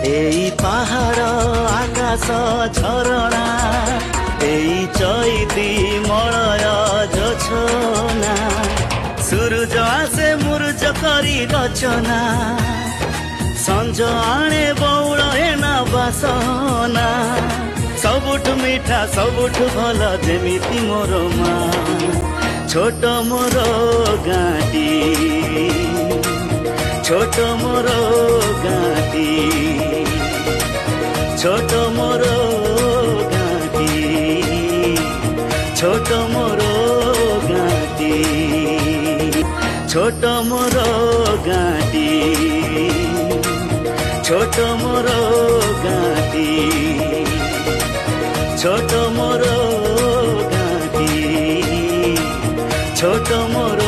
এই পাহাড় আকাশ ঝরଣା, এই চৈতি মଳୟ জোছনা, সূর্য আসে মুরুজ করি রচনা, সঞ্ଜ আণে বৌଳ এনা বাসনা, ସବୁଠୁ ମିଠା ସବୁଠୁ ଭଲ ଯେମିତି ମୋର ମା। ଛୋଟ ମୋର ଗାଁଟି, ଛୋଟ ମୋର ଗାଁଟି, ଛୋଟ ମୋର ଗାଁଟି, ଛୋଟ ମୋର ଗାଁଟି, ଛୋଟ ମୋର ଗାଁଟି, ଛୋଟ ମୋର ଗାଁଟି, ছোট মোর গাঁটি, ছোট মোর